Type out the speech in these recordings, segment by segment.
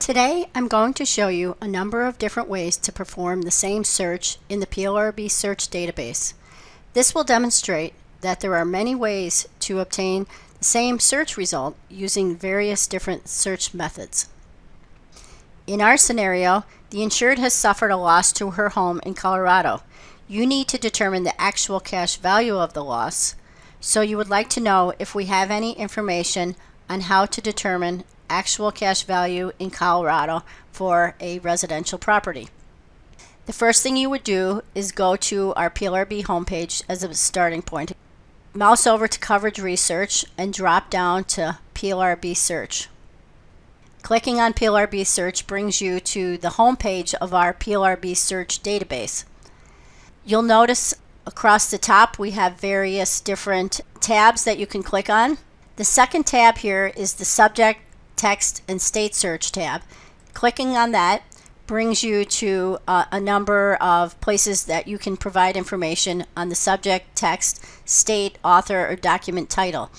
Today, I'm going to show you a number of different ways to perform the same search in the PLRB search database. This will demonstrate that there are many ways to obtain the same search result using various different search methods. In our scenario, the insured has suffered a loss to her home in Colorado. You need to determine the actual cash value of the loss, so you would like to know if we have any information on how to determine actual cash value in Colorado for a residential property. The first thing you would do is go to our PLRB homepage as a starting point. Mouse over to Coverage Research and drop down to PLRB Search. Clicking on PLRB Search brings you to the homepage of our PLRB Search database. You'll notice across the top we have various different tabs that you can click on. The second tab here is the Subject, Text, and State Search tab. Clicking on that brings you to a number of places that you can provide information on the subject, text, state, author, or document title.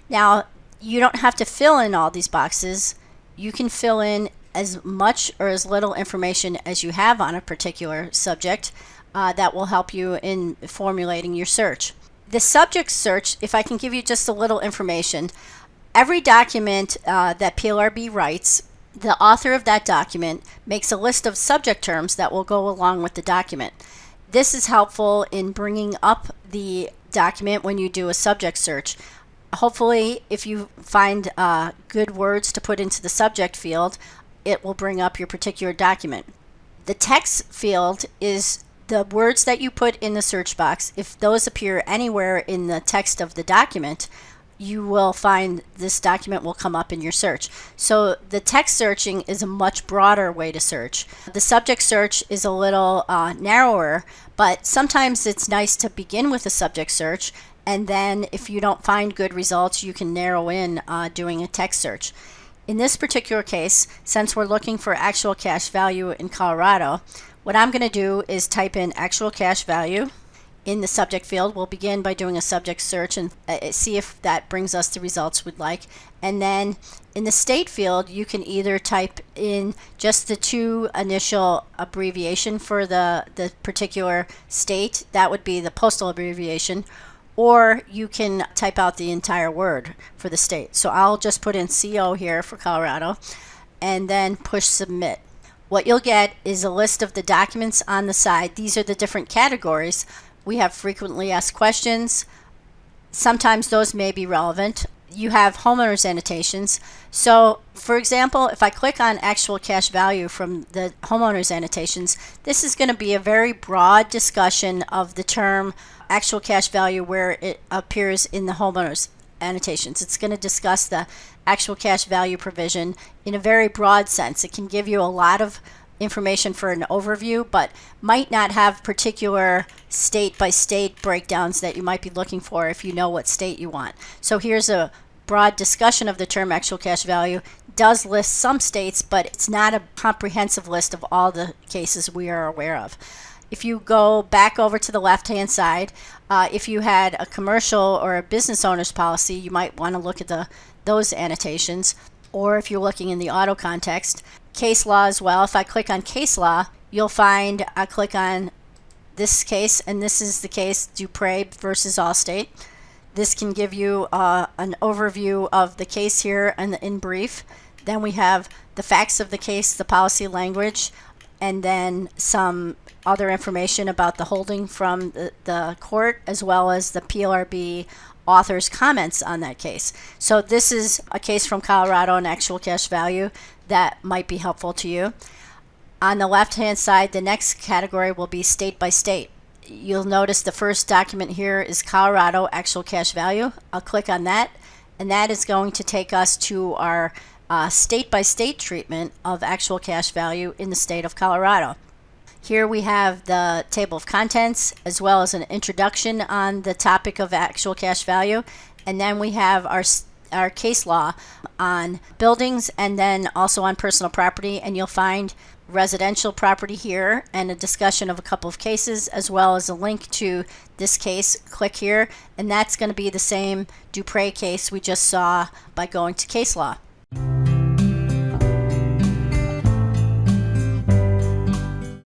Now, you don't have to fill in all these boxes. You can fill in as much or as little information as you have on a particular subject. That will help you in formulating your search. The subject search, if I can give you just a little information, every document that PLRB writes, the author of that document makes a list of subject terms that will go along with the document. This is helpful in bringing up the document when you do a subject search. Hopefully, if you find good words to put into the subject field, it will bring up your particular document. The text field is the words that you put in the search box. If those appear anywhere in the text of the document, you will find this document will come up in your search. So the text searching is a much broader way to search. The subject search is a little narrower, but sometimes it's nice to begin with a subject search, and then if you don't find good results, you can narrow in doing a text search. In this particular case, since we're looking for actual cash value in Colorado, what I'm going to do is type in actual cash value in the subject field. We'll begin by doing a subject search and see if that brings us the results we'd like. And then in the state field, you can either type in just the two initial abbreviation for the particular state, that would be the postal abbreviation, or you can type out the entire word for the state. So I'll just put in CO here for Colorado and then push submit. What you'll get is a list of the documents on the side. These are the different categories. We have frequently asked questions. Sometimes those may be relevant. You have homeowners annotations. So for example, if I click on actual cash value from the homeowners annotations, this is going to be a very broad discussion of the term actual cash value where it appears in the homeowners annotations. It's going to discuss the actual cash value provision in a very broad sense. It can give you a lot of information for an overview, but might not have particular state by state breakdowns that you might be looking for if you know what state you want. So here's a broad discussion of the term actual cash value. It does list some states, but it's not a comprehensive list of all the cases we are aware of. If you go back over to the left-hand side, if you had a commercial or a business owner's policy, you might want to look at those annotations. Or if you're looking in the auto context, case law as well. If I click on case law, you'll find I click on this case, and this is the case Dupre versus Allstate. This can give you an overview of the case here and in brief. Then we have the facts of the case, the policy language, and then some other information about the holding from the court, as well as the PLRB author's comments on that case. So this is a case from Colorado and actual cash value that might be helpful to you. On the left hand side, the next category will be state by state. You'll notice the first document here is Colorado actual cash value. I'll click on that, and that is going to take us to our state by state treatment of actual cash value in the state of Colorado. Here we have the table of contents as well as an introduction on the topic of actual cash value, and then we have our case law on buildings and then also on personal property, and you'll find residential property here and a discussion of a couple of cases as well as a link to this case. Click here, and that's going to be the same Dupre case we just saw by going to case law.